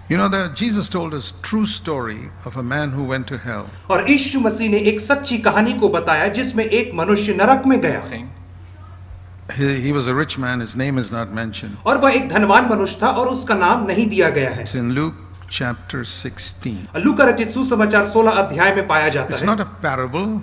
You know that Jesus told us true story of a man who went to hell. और यीशु मसीह ने एक सच्ची कहानी को बताया जिसमें एक मनुष्य नरक में गया। He was a rich man, his name is not mentioned. और वह एक धनवान मनुष्य था और उसका नाम नहीं दिया गया है। It's in Luke chapter 16. लूका रचित सुसमाचार 16 अध्याय में पाया जाता It's है। not a parable,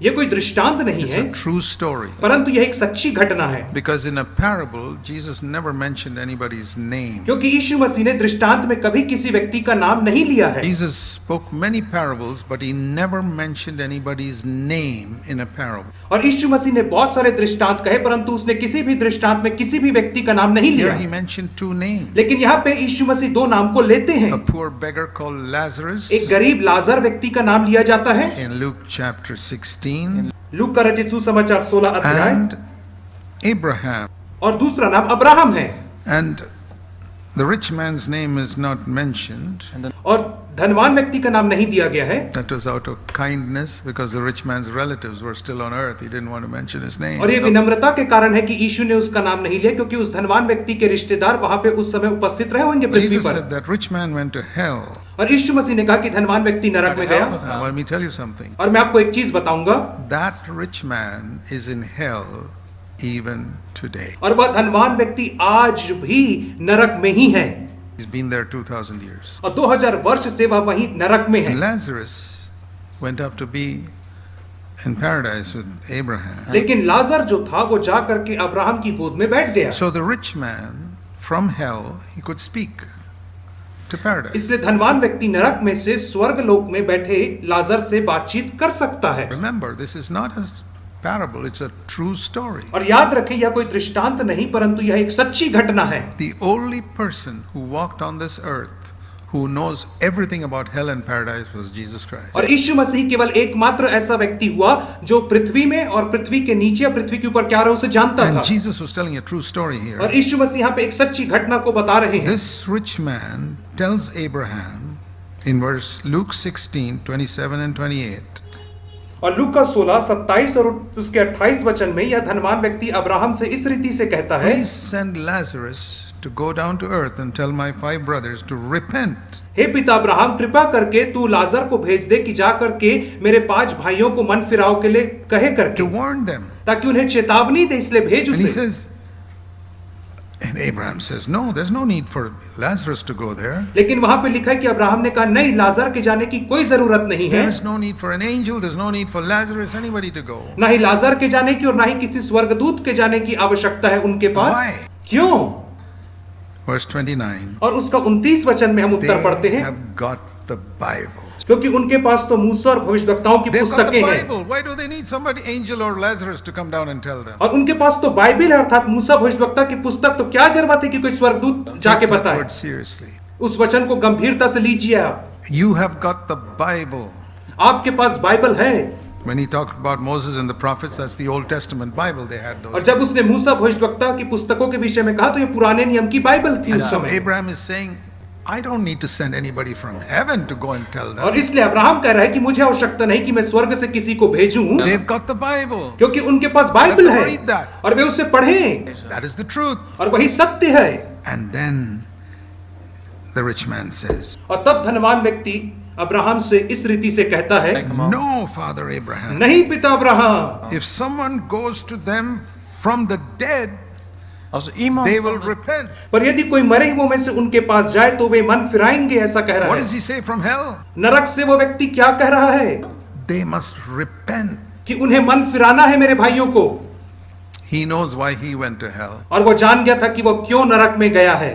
ये कोई दृष्टांत नहीं it's है, a true story. परंतु यह एक सच्ची घटना है। Because in a parable, Jesus never mentioned anybody's name. क्योंकि यीशु मसीह ने दृष्टांत में कभी किसी व्यक्ति का नाम नहीं लिया है। Jesus spoke many parables, but he never mentioned anybody's name in a parable. और यीशु मसीह ने बहुत सारे दृष्टांत कहे, परंतु उसने किसी भी दृष्टांत में किसी भी व्यक्ति का नाम नहीं लिया। Here he mentioned two names. लेकिन यहाँ पे यीशु मसीह दो नाम को लेते हैं। A poor beggar called Lazarus एक गरीब लाजर व्यक्ति का नाम लिया जाता है in Luke chapter 16, लूका रचित सुसमाचार 16 अध्याय, and Abraham. और दूसरा नाम अब्राहम है। And the rich man's name is not mentioned. और धनवान व्यक्ति का नाम नहीं दिया गया है। That was out of kindness because the rich man's relatives were still on earth. He didn't want to mention his name. और ये विनम्रता के कारण है कि यीशु ने उसका नाम नहीं लिया, क्योंकि उस धनवान व्यक्ति के रिश्तेदार वहां पे उस समय उपस्थित रहे होंगे पृथ्वी Jesus पर। said that rich man went to hell. और यीशु मसीह ने कहा कि धनवान व्यक्ति नरक में गया। Now, let me tell you something. और मैं आपको एक चीज बताऊंगा, That rich man is in hell even today. और वह धनवान व्यक्ति आज भी नरक में ही है। He's been there 2,000 years. और 2000 वर्ष से वह वहीं नरक में है। And Lazarus went up to be in paradise with Abraham. लेकिन लाजर जो था वो जा करके अब्राहम की गोद में बैठ गया। So the rich man from hell, he could speak to paradise. इसलिए धनवान व्यक्ति नरक में से स्वर्ग लोक में बैठे लाजर से बातचीत कर सकता है। Remember, this is not a parable, it's a true story. और याद रखें, यह कोई दृष्टांत नहीं, परंतु यह एक सच्ची घटना है। The only person who walked on this earth who knows everything about hell and paradise was Jesus Christ. और यीशु मसीह केवल एकमात्र ऐसा व्यक्ति हुआ जो पृथ्वी में और पृथ्वी के नीचे या पृथ्वी के ऊपर क्या रहा उसे जानता था। And Jesus was telling a true story here. और यीशु मसीह यहाँ पे एक सच्ची घटना को बता रहे हैं। This rich man tells Abraham in verse Luke 16, 27 and 28. और लूका 16, 27 और उसके 28 वचन में यह धनवान व्यक्ति अब्राहम से इस रीति से कहता है, Please send Lazarus to go down to earth and tell my 5 brothers to repent. हे पिता अब्राहम, कृपा करके तू लाजर को भेज दे कि जा करके मेरे 5 भाइयों को मन फिराव के लिए कहे करके, To warn them. ताकि उन्हें चेतावनी दे, इसलिए भेज And he उसे। says, and Abraham says, no, there's no need for Lazarus to go there. लेकिन वहां पे लिखा है कि अब्राहम ने कहा नहीं, लाजर के जाने की कोई जरूरत नहीं है। There is no need for an angel, there's no need for Lazarus, anybody to go. ना ही लाजर के जाने की और ना ही किसी स्वर्गदूत के जाने की आवश्यकता है उनके पास। Why? क्यों? Verse 29. और उसका 29 वचन में हम उत्तर पढ़ते They हैं, have got the Bible. क्योंकि उनके पास तो मूसा और भविष्यवक्ताओं की They've got the पुस्तकें हैं। Bible. Why do they need somebody, angel or Lazarus, to come down and tell them? और उनके पास तो बाइबिल है, अर्थात मूसा भविष्यवक्ता की पुस्तक, तो क्या जरूरत है कि कोई स्वर्गदूत जाके Take that बताए। word seriously. उस वचन को गंभीरता से लीजिए आप। You have got the Bible. आपके पास बाइबल है। When he talked about Moses and the prophets, that's the Old Testament Bible. They had और those. जब उसने मूसा भविष्यवक्ता की पुस्तकों के विषय में कहा तो ये पुराने नियम की बाइबल थी And उस so समय। Abraham is saying, I don't need to send anybody from heaven to go and tell और them. इसलिए अब्राहम कह रहा है कि मुझे आवश्यकता नहीं कि मैं स्वर्ग से किसी को भेजूं, They've got the Bible. क्योंकि उनके पास बाइबल Let them है read that. और वे उसे पढ़ें, That is the truth. और वही सत्य है। And then the rich man says, और तब धनवान व्यक्ति अब्राहम से इस रीति से कहता है, No, Father Abraham. नहीं पिता Abraham, If someone goes to them from the dead, Als iemand they van will de- repent. पर यदि कोई मरे हुओं में से उनके पास जाए तो वे मन फिराएंगे, ऐसा कह रहा What है। does he say from hell? नरक से वो व्यक्ति क्या कह रहा है They must repent. कि उन्हें मन फिराना है मेरे भाइयों को। He knows why he went to hell. और वो जान गया था कि वो क्यों नरक में गया है।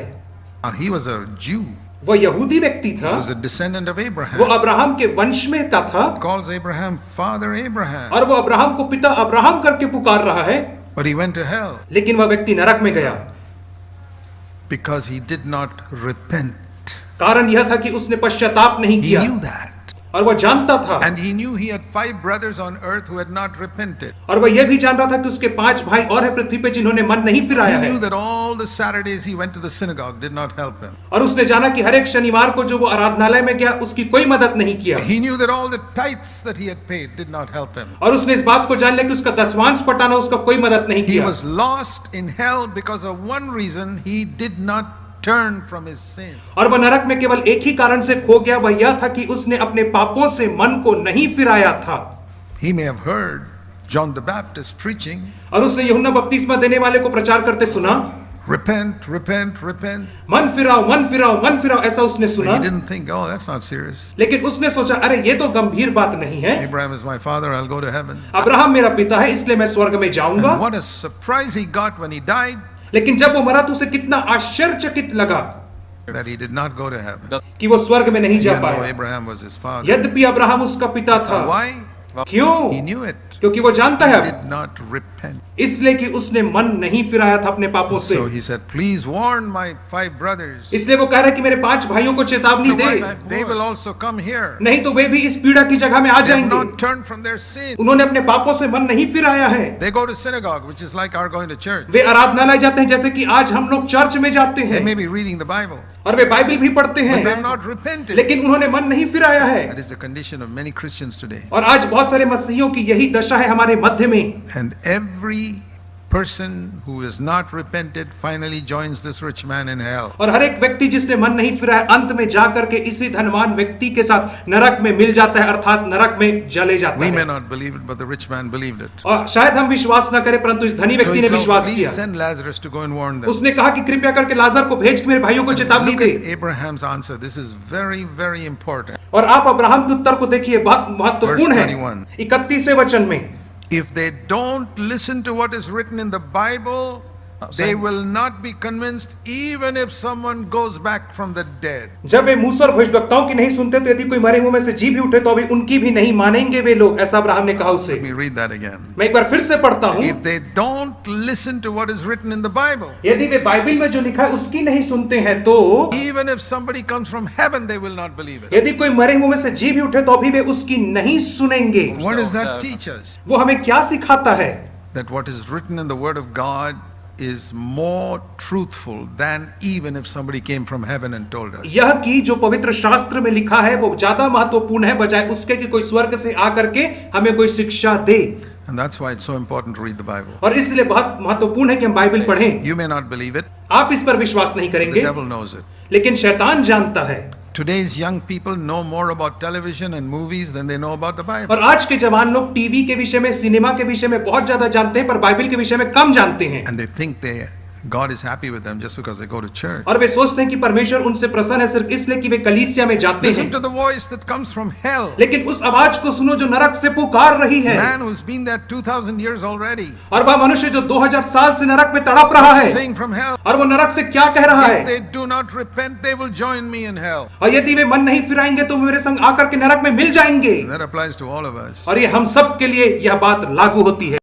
He was a Jew. वो यहूदी व्यक्ति He था, was a descendant of वो Abraham. अब्राहम के वंश में का था, Calls Abraham Father Abraham. और वो अब्राहम को पिता अब्राहम करके पुकार रहा है, But he went to hell लेकिन वह व्यक्ति नरक में गया। because he did not repent. कारण यह था कि उसने पश्चाताप नहीं He किया, knew that. और वह जानता था, And he knew he had 5 brothers on earth who had not repented. और वह यह भी जान रहा था कि उसके 5 भाई और है पृथ्वी पे जिन्होंने मन नहीं He फिराया knew है। that all the Saturdays he went to the synagogue did not help him. और उसने जाना कि हर एक शनिवार को जो वो आराधनालय में गया उसकी कोई मदद नहीं किया। He knew that all the tithes that he had paid did not help him. और उसने इस बात को जान लिया कि उसका दसवांश पटाना उसका कोई मदद नहीं He किया। was lost in hell because of one reason: he did not turn from his sin. और वह नरक में केवल एक ही कारण से खो गया, वह यह था कि उसने अपने पापों से मन को नहीं फिराया था। He may have heard John the Baptist preaching, और उसने यूहन्ना बपतिस्मा देने वाले को प्रचार करते सुना, repent, repent, repent. मन फिराओ, मन फिराओ, मन फिराओ, ऐसा उसने But सुना। he didn't think, oh, that's not serious. लेकिन उसने सोचा, अरे ये तो गंभीर बात नहीं है, Abraham is my father, I'll go to heaven. Abraham मेरा पिता है इसलिए मैं स्वर्ग में जाऊंगा। And what a surprise he got when he died, लेकिन जब वो मरा तो उसे कितना आश्चर्यचकित लगा that he did not go to heaven. कि वो स्वर्ग में नहीं जा Even though पाया, Abraham was his father. यद्यपि अब्राहम उसका पिता था। Why? He क्यों? knew it. क्योंकि वो जानता He है, did not repent. इसलिए कि उसने मन नहीं फिराया था अपने पापों से। So he said, please warn my 5 brothers. इसलिए वो कह रहा है कि मेरे 5 भाइयों को चेतावनी दे, Otherwise, they will also come here. नहीं तो वे भी इस पीड़ा की जगह में आ They have जाएंगे। not turned from their sin. उन्होंने अपने पापों से मन नहीं फिराया है। They go to synagogue, which is like our going to church. वे आराधनालय जाते हैं जैसे कि आज हम लोग चर्च में जाते They हैं, may be reading the Bible, और वे बाइबल भी पढ़ते but they have हैं, not repented. लेकिन उन्होंने मन नहीं फिराया है। That is the condition of many Christians today. और आज बहुत सारे मसीहियों की यही दशा है हमारे मध्य में। And every person who is not repented finally joins this rich man in hell. और हर एक व्यक्ति जिसने मन नहीं फिराया अंत में जाकर के इसी धनवान व्यक्ति के साथ नरक में मिल जाता है, अर्थात नरक में जले जाता We may है। not believe it, but the rich man believed it. और शायद हम विश्वास न करें, परंतु इस धनी So व्यक्ति he ने said, विश्वास please किया। send Lazarus to go and warn them. उसने कहा कि कृपया करके लाजर को भेज के मेरे भाइयों को चेतावनी Look they. at Abraham's answer. This is very, very important. और आप अब्राहम के उत्तर को देखिए, बहुत महत्वपूर्ण Verse है। 21. 31वें वचन में, If they don't listen to what is written in the Bible, they will not be convinced even if someone goes back from the dead. जब वे मूसा और भविष्यवक्ताओं की नहीं सुनते तो यदि कोई मरे हुए में से जी भी उठे तो अभी उनकी भी नहीं मानेंगे वे लोग, ऐसा अब्राहम ने कहा उसे। Let me read that again. मैं एक बार फिर से पढ़ता हूँ, If they don't listen to what is written in the Bible, यदि वे बाइबल में जो लिखा है उसकी नहीं सुनते हैं तो even if somebody comes from heaven, they will not believe it. यदि कोई मरे हुए में से जी भी उठे तो अभी वे उसकी नहीं सुनेंगे। What does that teach us? वो हमें क्या सिखाता है? That what is written in the Word of God is more truthful than even if somebody came from heaven and told us. यह कि जो पवित्र शास्त्र में लिखा है वो ज्यादा महत्वपूर्ण है बजाय उसके कि कोई स्वर्ग से आकर के हमें कोई शिक्षा दे। And that's why it's so important to read the Bible. और इसलिए बहुत महत्वपूर्ण है कि हम बाइबल पढ़ें। You may not believe it, आप इस पर विश्वास नहीं the करेंगे, devil knows it. लेकिन शैतान जानता है। Today's young people know more about television and movies than they know about the Bible. और आज के जवान लोग टीवी के विषय में, सिनेमा के विषय में बहुत ज्यादा जानते हैं पर बाइबल के विषय में कम जानते हैं। And they think God is happy with them just because they go to church. और वे सोचते हैं कि परमेश्वर उनसे प्रसन्न है सिर्फ इसलिए कि वे कलीसिया में जाते Listen हैं। to the voice that comes from hell. लेकिन उस आवाज को सुनो जो नरक से पुकार रही है। Man who's been there 2,000 years already. और वह मनुष्य जो 2000 साल से नरक में तड़प रहा What's he है, saying from hell? और वो नरक से क्या कह रहा If है? they do not repent, they will join me in hell. और यदि वे मन नहीं फिराएंगे तो मेरे संग आकर के नरक में मिल जाएंगे। That applies to all of us. और ये हम सब के लिए यह बात लागू होती है।